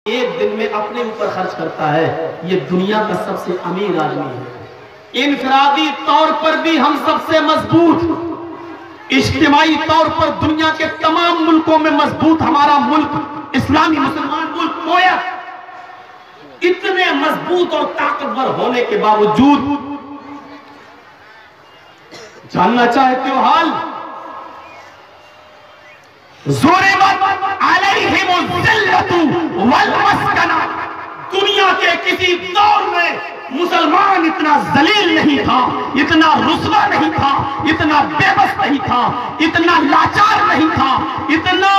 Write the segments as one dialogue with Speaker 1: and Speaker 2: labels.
Speaker 1: एक दिन में अपने ऊपर खर्च करता है, ये दुनिया का सबसे अमीर आदमी है। इनफरादी तौर पर भी हम सबसे मजबूत, इज्तिमाई तौर पर दुनिया के तमाम मुल्कों में मजबूत हमारा मुल्क इस्लामी मुसलमान मुल्क कोयत। इतने मजबूत और ताकतवर होने के बावजूद जानना चाहते हो हाल, दुनिया के किसी दौर में मुसलमान इतना जलील नहीं था, इतना रुस्वा नहीं था, इतना बेबस नहीं था, इतना लाचार नहीं था, इतना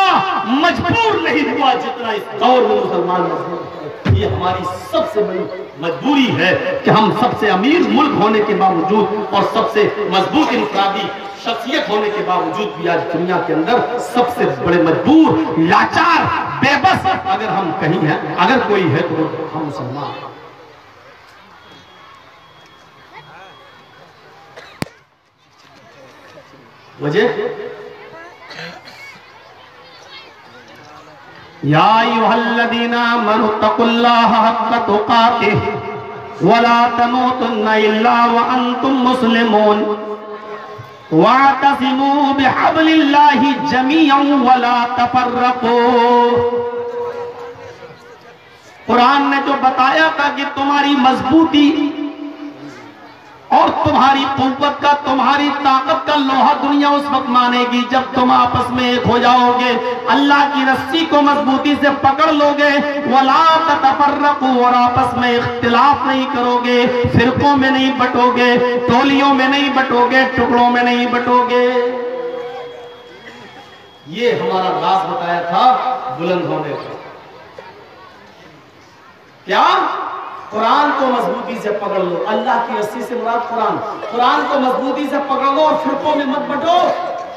Speaker 1: मजबूर नहीं हुआ जितना इस दौर में मुसलमान मजबूर है। ये हमारी सबसे बड़ी मजबूरी है कि हम सबसे अमीर मुल्क होने के बावजूद और सबसे मजबूत इनफरादी शख्सियत होने के बावजूद भी आज दुनिया के अंदर सबसे बड़े मजबूर, लाचार, बेबस अगर हम कहीं हैं, अगर कोई है तो हम मुसलमान। वजह या अय्युहल्लज़ीना आमनू तक़ुल्लाह हक़्क़ तुक़ातिह वला तमूतुन्ना इल्ला व अंतुम मुस्लिमून वातसिमू बिहब्लिल्लाहि जमीअन वला तफर्रक़ू। कुरान ने जो बताया था कि तुम्हारी मजबूती और तुम्हारी कुव्वत का, तुम्हारी ताकत का लोहा दुनिया उस वक्त मानेगी जब तुम आपस में एक हो जाओगे, अल्लाह की रस्सी को मजबूती से पकड़ लोगे, वला तफर्रक़ू, और आपस में इख्तिलाफ नहीं करोगे, फिरकों में नहीं बटोगे, टोलियों में नहीं बटोगे, टुकड़ों में नहीं बटोगे। ये हमारा राज बताया था बुलंद होने का। क्या? कुरान को मजबूती से पकड़ लो, अल्लाह की रस्सी से मुराद कुरान, कुरान को मजबूती से पकड़ लो और फिरकों में मत बटो,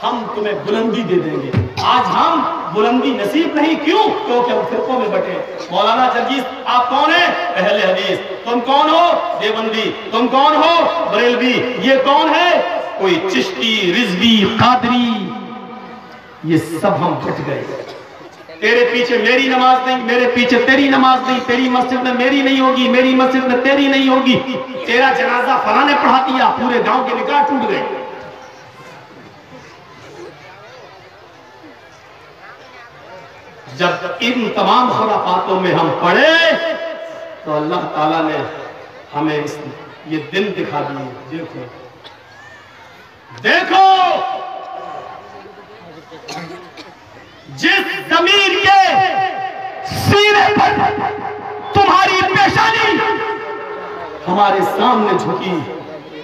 Speaker 1: हम तुम्हें बुलंदी दे देंगे। आज हम बुलंदी नसीब नहीं, क्यों? क्योंकि हम फिरकों में बटे। मौलाना जर्जीस आप कौन है? अहले हदीस। तुम कौन हो? देवबंदी। तुम कौन हो? बरेलवी। ये कौन है? कोई चिश्ती, रिजवी, कादरी। ये सब हम बच गए। तेरे पीछे मेरी नमाज नहीं, मेरे पीछे तेरी नमाज नहीं, तेरी मस्जिद में मेरी नहीं होगी, मेरी मस्जिद में तेरी नहीं होगी, तेरा जनाजा फलां ने पढ़ा दिया, पूरे गांव के निकाह टूट गए। जब इन तमाम खुराफातों में हम पड़े तो अल्लाह ताला ने हमें ये दिन दिखा दिए। देखो देखो, जिस जमीन के सीने पर तुम्हारी पेशानी हमारे सामने झुकी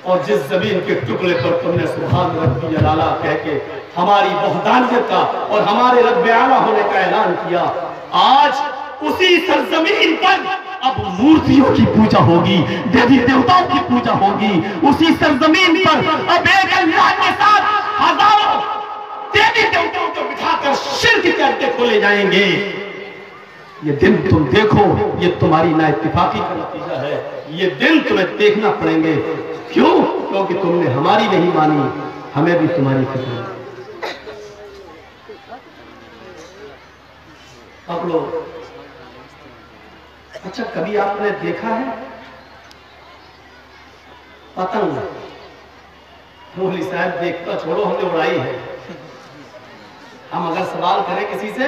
Speaker 1: और जिस जमीन के टुकड़े पर तुमने सुभान रब्बी अला कह के हमारी वहदानियत का और हमारे रब्बे आला होने का ऐलान किया, आज उसी सरजमीन पर अब मूर्तियों की पूजा होगी, देवी देवताओं की पूजा होगी। उसी सरजमीन पर अब एक अल्लाह के साथ हजारों देवी देवताओं को बिठाकर शिर्क के अड्डे खोले जाएंगे। ये दिन तुम देखो, ये तुम्हारी नाइत्तेफाकी का नतीजा है। ये दिन तुम्हें देखना पड़ेंगे। क्यों? क्योंकि तुमने हमारी नहीं मानी, हमें भी तुम्हारी फिक्र। अब लोग, अच्छा कभी आपने देखा है पतंग? मौलवी साहब देखता छोड़ो, हमने उड़ाई है। हम अगर सवाल करें किसी से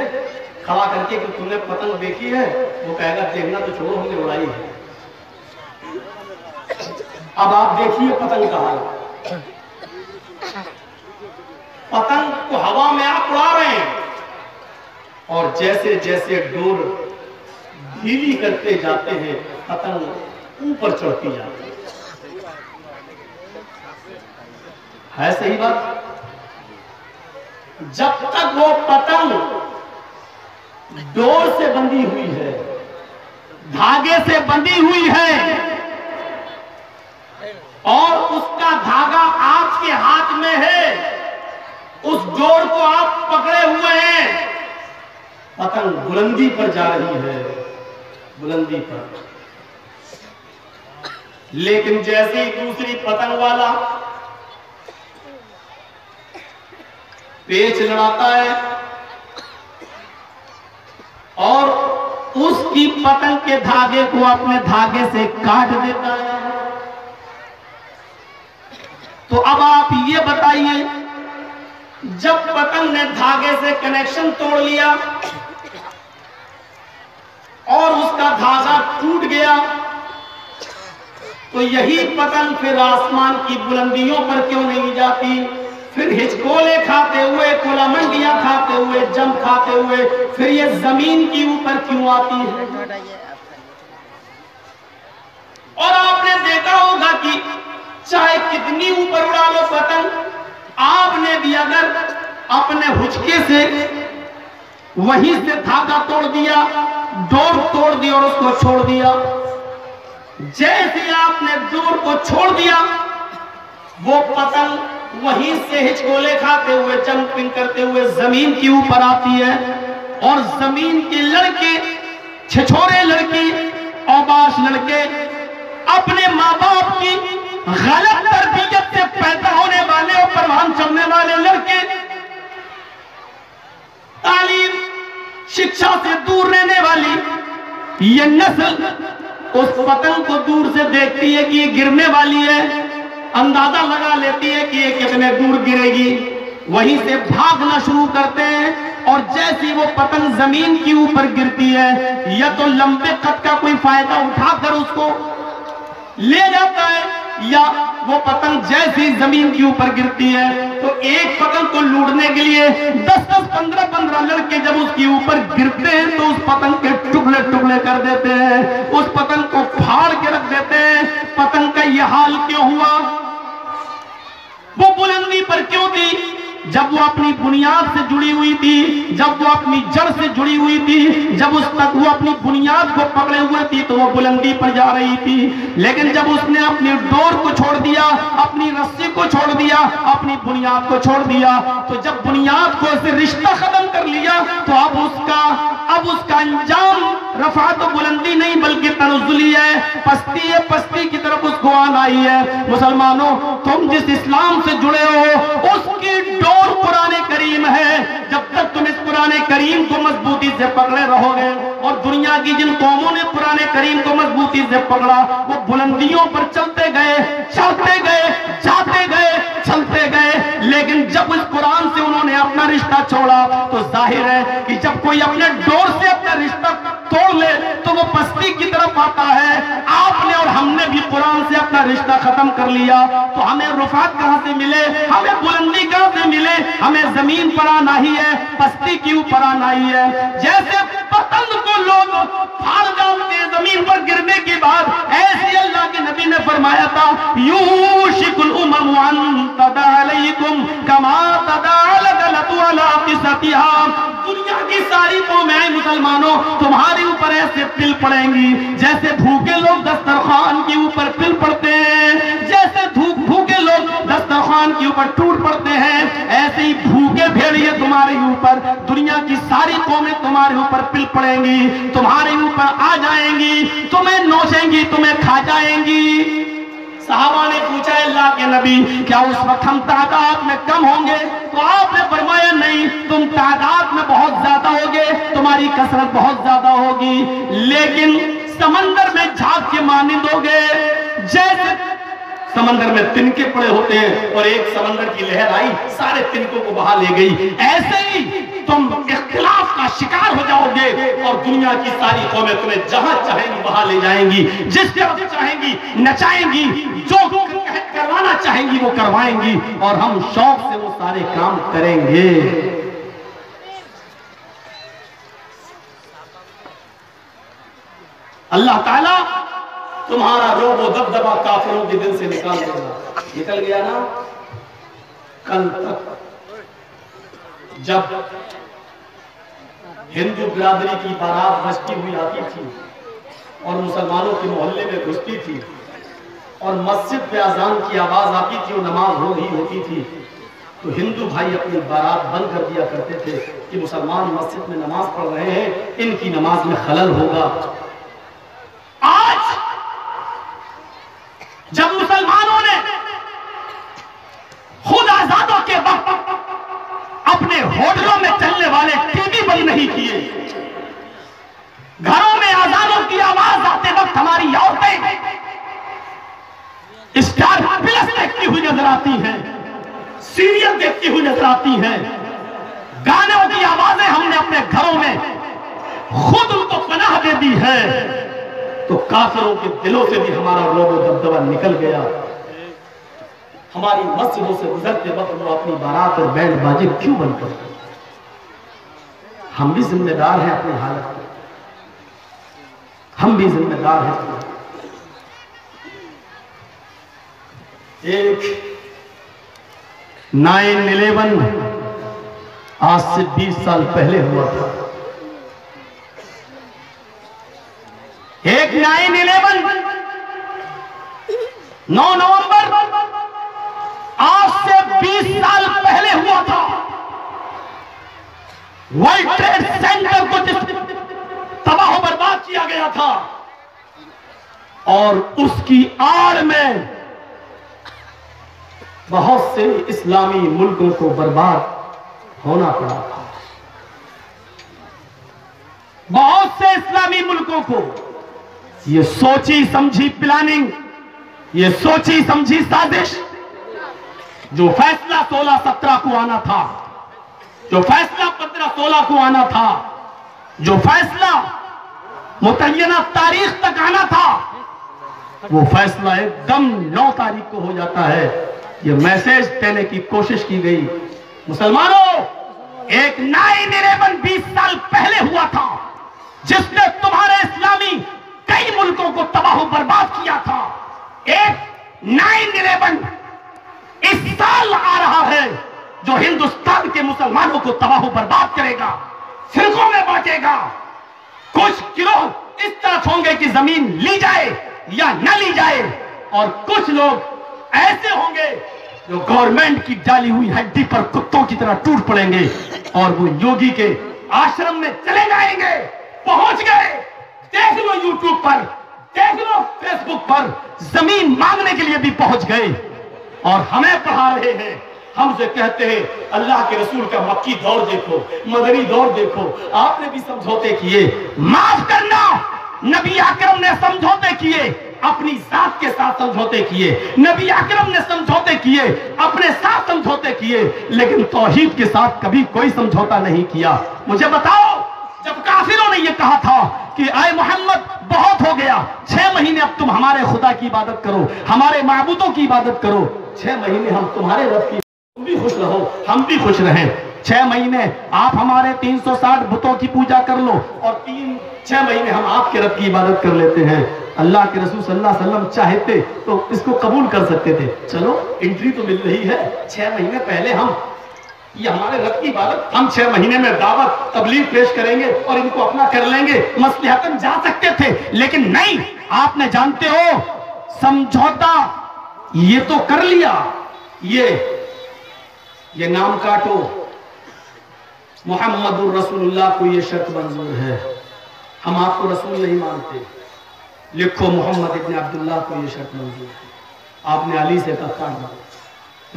Speaker 1: खड़ा करके कि तुमने पतंग देखी है, वो कहेगा देखना तो छोड़ो, हमने उड़ाई है। अब आप देखिए पतंग का हाल। पतंग को हवा में आप उड़ा रहे हैं और जैसे जैसे डोर ढीली करते जाते हैं, पतंग ऊपर चढ़ती जाती है। सही बात? जब तक वो पतंग डोर से बंधी हुई है, धागे से बंधी हुई है और उसका धागा आपके हाथ में है, उस डोर को आप पकड़े हुए हैं, पतंग बुलंदी पर जा रही है, बुलंदी पर। लेकिन जैसे ही दूसरी पतंग वाला पेच लड़ाता है और उसकी पतंग के धागे को अपने धागे से काट देता है। तो अब आप ये बताइए, जब पतंग ने धागे से कनेक्शन तोड़ लिया और उसका धागा टूट गया, तो यही पतंग फिर आसमान की बुलंदियों पर क्यों नहीं जाती? फिर हिचकोले खाते हुए, कोलामंडियां खाते हुए, जम खाते हुए फिर ये जमीन के ऊपर क्यों आती है? और आपने देखा होगा कि चाहे कितनी ऊपर उड़ा लो पतंग, आपने भी अगर अपने हुचके से वहीं से धागा तोड़ दिया, डोर तोड़ दी और उसको छोड़ दिया, जैसे आपने डोर को छोड़ दिया, वो पतंग वहीं से हिचकोले खाते हुए, जंपिंग करते हुए जमीन के ऊपर आती है। और जमीन के लड़के, छिछोरे लड़के, औबाश लड़के, अपने माँ बाप की गलत तरबियत से पैदा होने वाले और परवान चलने वाले लड़के, तालीम शिक्षा से दूर रहने वाली ये नस्ल उस पतंग को दूर से देखती है कि ये गिरने वाली है, अंदाजा लगा लेती है कि ये कितने दूर गिरेगी, वहीं से भागना शुरू करते हैं। और जैसी वो पतंग जमीन के ऊपर गिरती है, या तो लंबे कद का कोई फायदा उठाकर उसको ले जाता है, या वो पतंग जैसी जमीन के ऊपर गिरती है तो एक पतंग को लूटने के लिए 10-10, 15-15 लड़के जब उसके ऊपर गिरते हैं तो उस पतंग के टुकड़े टुकड़े कर देते हैं, उस पतंग को फाड़ के रख देते हैं। पतंग का यह हाल क्यों हुआ? वो बुलंदी पर क्यों थी? जब वो अपनी बुनियाद से जुड़ी हुई थी, जब वो अपनी जड़ से जुड़ी हुई थी, जब उस तक वो अपनी बुनियाद को पकड़े हुए थी तो वो बुलंदी पर जा रही थी। लेकिन जब उसने अपनी डोर को छोड़ दिया, अपनी रस्सी को छोड़ दिया, अपनी बुनियाद को छोड़ दिया, तो जब बुनियाद को से रिश्ता खत्म कर लिया तो अब उसका अंजाम रफात तो बुलंदी नहीं बल्कि तनज़ुली है, पस्ती है, पस्ती की तरफ उसको आना ही है। मुसलमानों, तुम जिस इस्लाम से जुड़े हो उसकी डोर कुरान करीम है। जब तक तुम इस कुरान करीम को मजबूती से पकड़े रहोगे, और दुनिया की जिन कौमों ने कुरान करीम को मजबूती से पकड़ा वो बुलंदियों पर चलते गए, चलते गए, जाते गए, चलते गए। लेकिन जब इस कुरान से उन्होंने अपना रिश्ता छोड़ा तो जाहिर है कि जब कोई अपने डोर से अपना रिश्ता तोड़ ले तो वो पस्ती की तरफ आता है। आपने और हमने भी कुरान से अपना रिश्ता खत्म कर लिया तो हमें रुफात कहां से मिले, हमें बुलंदी कहां से मिले? हमें जमीन पर आना ही है, पस्ती के ऊपर आना ही है। जैसे पतंग को लोग फाड़ डालते हैं जमीन पर गिरने के बाद, ऐसे अल्लाह के नबी ने फरमाया था, यूशिकुल उमम अन तदा अलैकुम कमा तदा अलगलतु अला क़िसतिहा। दुनिया की सारी कौमें मुसलमानों तुम्हारे ऊपर ऐसे पिल पड़ेंगी जैसे भूखे लोग दस्तरखान के ऊपर पिल पड़ते हैं, जैसे भूखे लोग दस्तरखान के ऊपर टूट पड़ते हैं, ऐसे ही भूखे भेड़िए तुम्हारे ऊपर, दुनिया की सारी कौमें तुम्हारे ऊपर पिल पड़ेंगी, तुम्हारे ऊपर आ जाएंगी, तुम्हें नोचेंगी, तुम्हें खा जाएंगी। सहाबा ने पूछा, अल्लाह के नबी क्या उस वक्त हम तादाद में कम होंगे? तो आपने फरमाया नहीं, तुम तादाद में बहुत ज्यादा होगे, तुम्हारी कसरत बहुत ज्यादा होगी, लेकिन समंदर में झाग के मानिंद होगे। जैसे समंदर में तिनके पड़े होते हैं और एक समंदर की लहर आई सारे तिनकों को बहा ले गई, ऐसे ही तुम इख्तिलाफ का शिकार हो जाओगे और दुनिया की सारी कौमें तुम्हें जहां चाहेंगी वहां ले जाएंगी, जिस तरफ चाहेंगी नचाएंगी, जो करवाना चाहेंगी वो करवाएंगी, और हम शौक से वो सारे काम करेंगे। अल्लाह ताला तुम्हारा रोब व दबदबा काफिरों के दिल से निकाल देगा। निकल गया ना? कल तक जब हिंदू बिरादरी की बारात बजती हुई आती थी और मुसलमानों के मोहल्ले में घुसती थी और मस्जिद पे अजान की आवाज आती थी और नमाज हो रही होती थी, तो हिंदू भाई अपनी बारात बंद कर दिया करते थे कि मुसलमान मस्जिद में नमाज पढ़ रहे हैं, इनकी नमाज में खलल होगा। आज जब मुसलमानों ने खुद आजादों के वक्त अपने होटलों में चलने वाले टीवी बंद नहीं किए, घरों में अजानों की आवाज आते वक्त हमारी औरतें स्टार प्लस देखती हुई नजर आती हैं, सीरियल देखती हुई नजर आती हैं। गानों की आवाजें हमने अपने घरों में खुद उनको पनाह दे दी है, तो काफिरों के दिलों से भी हमारा रोब दबदबा निकल गया। हमारी मस्जिदों से गुजरते वक्त वो अपनी बारात और बैंड बाजे क्यों बंद करते? हम भी जिम्मेदार हैं अपनी हालत में, हम भी जिम्मेदार हैं। एक 9/11 आज से 20 साल पहले हुआ था। एक 9/11 9 नवंबर आज से 20 साल पहले हुआ था। वर्ल्ड ट्रेड सेंटर को तबाह बर्बाद किया गया था और उसकी आड़ में बहुत से इस्लामी मुल्कों को बर्बाद होना पड़ा था। बहुत से इस्लामी मुल्कों को ये सोची समझी प्लानिंग, ये सोची समझी साजिश, जो फैसला 16-17 को आना था, जो फैसला 15-16 को आना था, जो फैसला मुतय्यना तारीख तक आना था, वो फैसला एकदम 9 तारीख को हो जाता है। ये मैसेज देने की कोशिश की गई, मुसलमानों, एक 9/11 20 साल पहले हुआ था, जिसने तुम्हारे इस्लामी कई मुल्कों को तबाह बर्बाद किया था। एक 9/11 इस साल आ रहा है जो हिंदुस्तान के मुसलमानों को तबाह बर्बाद करेगा, फिरकों में बांटेगा। कुछ गिरोह इस तरफ होंगे कि जमीन ली जाए या न ली जाए, और कुछ लोग ऐसे होंगे जो गवर्नमेंट की डाली हुई हड्डी पर कुत्तों की तरह टूट पड़ेंगे और वो योगी के आश्रम में चले जाएंगे। पहुंच गए, देख लो यूट्यूब पर, देख लो फेसबुक पर, जमीन मांगने के लिए भी पहुंच गए और हमें पढ़ा रहे हैं। हमसे कहते हैं अल्लाह के रसूल का मक्की दौर देखो, मदनी दौर देखो, आपने भी समझौते किए। माफ करना, नबी अकरम ने समझौते किए, अपनी जात के साथ समझौते किए, नबी अकरम ने समझौते किए, अपने साथ समझौते किए, लेकिन तौहीद के साथ कभी कोई समझौता नहीं किया। मुझे बताओ, जब काफिरों ने यह कहा था कि आए मोहम्मद बहुत हो गया, 6 महीने अब तुम हमारे खुदा की इबादत करो, हमारे माबूदों की इबादत करो, 6 महीने हम तुम्हारे रब की, तुम भी खुश रहो हम भी खुश रहें। 6 महीने आप हमारे 360 बुतों की पूजा कर लो और 6 महीने हम आपके रब की इबादत कर लेते हैं। अल्लाह के रसूल सल्लल्लाहु अलैहि वसल्लम चाहते तो इसको कबूल कर सकते थे, चलो एंट्री तो मिल रही है, 6 महीने पहले हम ये हमारे रब की इबादत, हम 6 महीने में दावत तबलीग पेश करेंगे और इनको अपना कर लेंगे, मसलहतन जा सकते थे। लेकिन नहीं, आपने जानते हो समझौता ये तो कर लिया, ये नाम काटो, मुहम्मदुर रसूलुल्लाह को ये शर्त मंजूर है, हम आपको रसूल नहीं मानते, लिखो मोहम्मद इब्न अब्दुल्लाह को ये शर्त मंजूर है। आपने अली से कहा काट दो,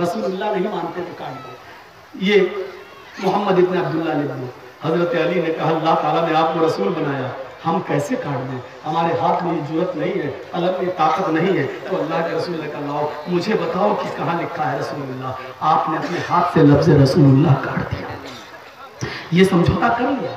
Speaker 1: रसूलुल्लाह नहीं मानते तो काट दो, ये मोहम्मद इब्न अब्दुल्लाह लिख दो। हजरत अली ने कहा अल्लाह ताला ने आपको रसूल बनाया, हम कैसे काट दें, हमारे हाथ में ये जरूरत नहीं है, अलग में ताकत नहीं है। तो अल्लाह के रसूल ने कहा लाओ मुझे बताओ कि कहाँ लिखा है रसूलुल्लाह। आपने अपने हाथ से लफ्ज़ रसूलुल्लाह काट दिया, ये समझौता कर लिया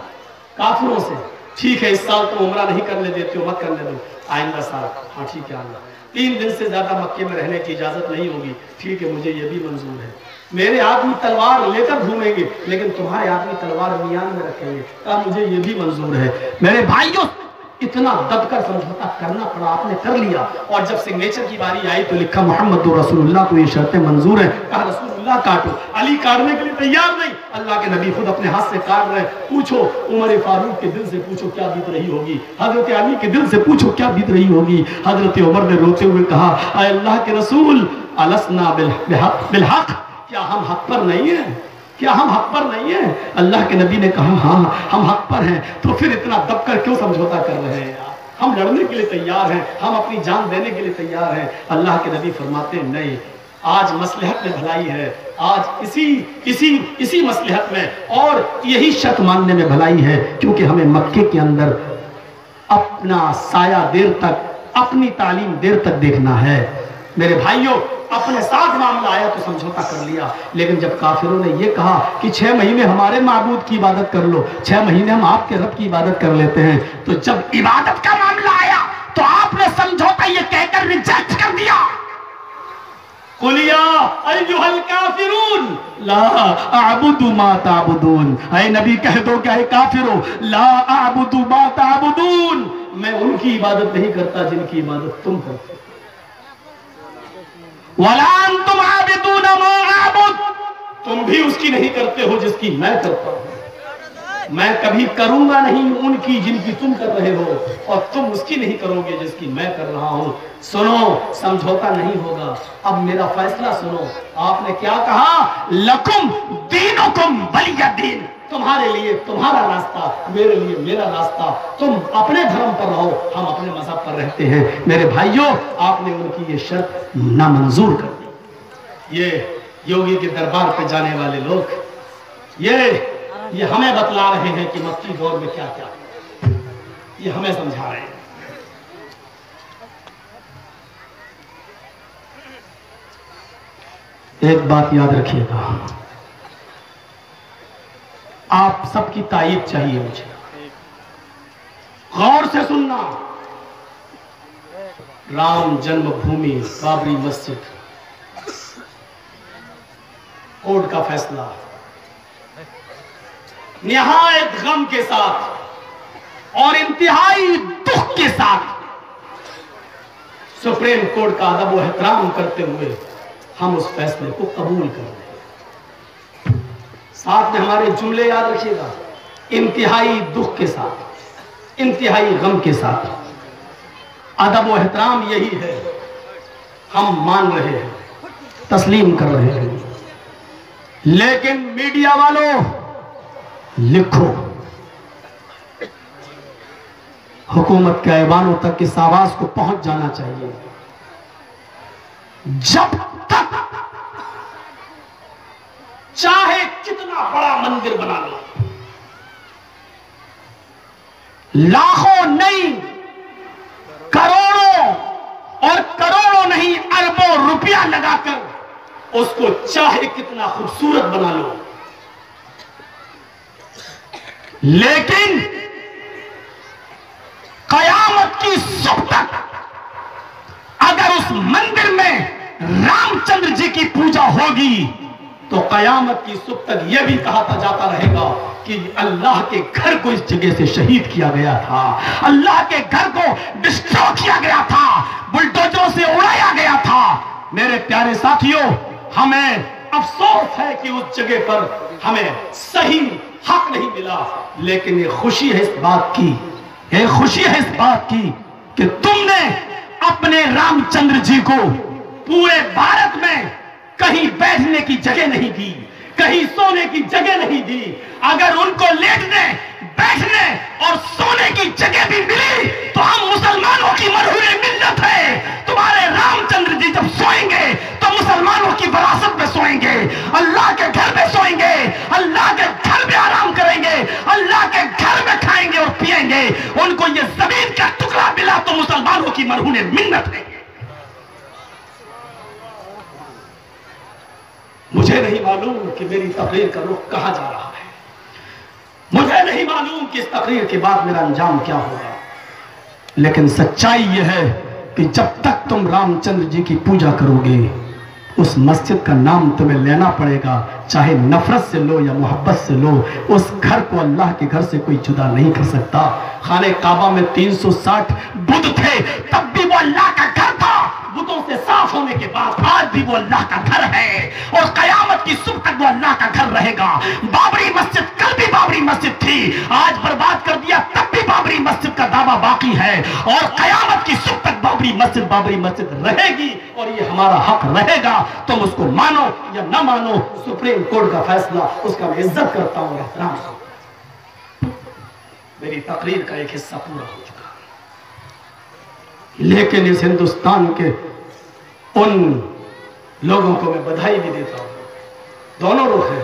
Speaker 1: काफिरों से। ठीक है, इस साल तो उम्रा नहीं करने देते हो, मत करने दो, आइंदा साल हाँ ठीक है आना, 3 दिन से ज्यादा मक्के में रहने की इजाजत नहीं होगी, ठीक है मुझे ये भी मंजूर है। मेरे आदमी तलवार लेकर घूमेंगे लेकिन तुम्हारे आदमी तलवार मियान में रखेंगे, कहा मुझे ये भी मंजूर है। मेरे भाइयों, इतना दबकर समझौता करना पड़ा, आपने कर लिया। और जब सिग्नेचर की बारी आई तो लिखा मोहम्मद रसूलुल्लाह को ये शर्तें मंजूर है। कहा रसूलुल्लाह काटो, अली काटने के लिए तैयार नहीं, अल्लाह के नबी खुद अपने हाथ से काट रहे। पूछो उमर फारूक के दिल से पूछो क्या बीत रही होगी, हजरत अली के दिल से पूछो क्या बीत रही होगी। हजरत उमर ने रोते हुए कहा अल्लाह के रसूल अलसना बिलहक, क्या हम हक पर नहीं है, क्या हम हक पर नहीं है। अल्लाह के नबी ने कहा हाँ हम हक पर हैं, तो फिर इतना दबकर क्यों समझौता कर रहे हैं यार, हम लड़ने के लिए तैयार हैं, हम अपनी जान देने के लिए तैयार हैं। अल्लाह के नबी फरमाते हैं नहीं, आज मसलहत में भलाई है, आज इसी मसलहत में और यही शर्त मानने में भलाई है, क्योंकि हमें मक्के के अंदर अपना साया देर तक, अपनी तालीम देर तक देखना है। मेरे भाइयों, अपने साथ मामला आया तो समझौता कर लिया, लेकिन जब काफिरों ने यह कहा कि 6 महीने हमारे माबूद की इबादत कर लो, 6 महीने हम आपके रब की इबादत कर लेते हैं, तो जब इबादत का मामला आया तो आपने समझौता यह कहकर रिजेक्ट कर दिया, कुलिया अय्युहल काफिरून ला अअबुदु मा ताबुदून। ऐ नबी कह दो क्या काफिरों, ला अअबुदु मा ताबुदून, मैं उनकी इबादत नहीं करता जिनकी इबादत तुम करते, वला अंतुम आबिदून मा अअबुद, तुम भी उसकी नहीं करते हो जिसकी मैं करता हूं। मैं कभी करूंगा नहीं उनकी जिनकी तुम कर रहे हो, और तुम उसकी नहीं करोगे जिसकी मैं कर रहा हूं। सुनो, समझौता नहीं होगा। अब मेरा फैसला सुनो। आपने क्या कहा, लकुम दीनुकुम वलिय दीन, तुम्हारे लिए तुम्हारा रास्ता, मेरे लिए मेरा रास्ता, तुम अपने धर्म पर रहो, हम अपने मजहब पर रहते हैं। मेरे भाइयों, आपने उनकी ये शर्त नामंजूर कर दी। ये योगी के दरबार पे जाने वाले लोग ये हमें बतला रहे हैं कि मक्की दौर में क्या क्या, ये हमें समझा रहे हैं। एक बात याद रखिएगा, आप सबकी तायीद चाहिए मुझे, गौर से सुनना। राम जन्मभूमि बाबरी मस्जिद, कोर्ट का फैसला निहायत गम के साथ और इंतहाई दुख के साथ सुप्रीम कोर्ट का अदब व एहतराम करते हुए हम उस फैसले को कबूल कर रहे हैं। साथ में हमारे जुमले याद रखिएगा, इंतहाई दुख के साथ, इंतहाई गम के साथ, अदब व एहतराम यही है, हम मान रहे हैं, तस्लीम कर रहे हैं। लेकिन मीडिया वालों, लिखो, हुकूमत के ऐवानों तक इस आवाज को पहुंच जाना चाहिए, जब तक चाहे कितना बड़ा मंदिर बना लो, लाखों नहीं करोड़ों, और करोड़ों नहीं अरबों रुपया लगाकर उसको चाहे कितना खूबसूरत बना लो, लेकिन कयामत की सुबह तक अगर उस मंदिर में रामचंद्र जी की पूजा होगी तो कयामत की सुबह तक यह भी कहा जाता रहेगा कि अल्लाह के घर को इस जगह से शहीद किया गया था, अल्लाह के घर को डिस्ट्रॉय किया गया था, बुलडोजरों से उड़ाया गया था। मेरे प्यारे साथियों, हमें अफसोस है कि उस जगह पर हमें सही हक नहीं मिला, लेकिन ये खुशी है इस बात की, ये खुशी है इस बात की कि तुमने अपने रामचंद्र जी को पूरे भारत में कहीं बैठने की जगह नहीं दी, कहीं सोने की जगह नहीं दी। अगर उनको लेटने, बैठने और सोने की जगह भी मिली तो हम मुसलमानों की मरहूरे मिल्लत है। तुम्हारे रामचंद्र जी जब सोएंगे तो मुसलमानों की विरासत में सोएंगे, अल्लाह के घर में सोएंगे, अल्लाह के घर में आराम करेंगे, अल्लाह के घर में खाएंगे और पिएंगे। उनको ये जमीन का टुकड़ा मिला तो मुसलमानों की मरहूरे मिन्नत है। मुझे नहीं मालूम कि मेरी तकरीर का रुख कहां जा रहा है, मुझे नहीं मालूम कि इस तकरीर के बाद मेरा अंजाम क्या होगा, लेकिन सच्चाई यह है कि जब तक तुम रामचंद्र जी की पूजा करोगे, उस मस्जिद का नाम तुम्हें लेना पड़ेगा, चाहे नफरत से लो या मोहब्बत से लो। उस घर को अल्लाह के घर से कोई जुदा नहीं कर सकता। खाने काबा में 360 बुत थे, तब भी वो अल्लाह का घर था। बुतों से साफ होने के बाद आज भी वो अल्लाह का घर है और कयामत की सुबह तक वो अल्लाह का घर रहेगा। बाबरी मस्जिद कल भी बाबरी मस्जिद थी, आज बर्बाद कर दिया, तब भी बाबरी मस्जिद का दावा बाकी है और कयामत की सुबह तक बाबरी मस्जिद रहेगी और ये हमारा हक रहेगा। तुम उसको मानो या ना मानो, सुप्रीम कोर्ट का फैसला, उसका मैं इज्जत करता हूं, एहतराम करता हूं। मेरी तकरीर का एक हिस्सा पूरा हो चुका, लेकिन इस हिंदुस्तान के उन लोगों को मैं बधाई भी देता हूं, दोनों रुख हैं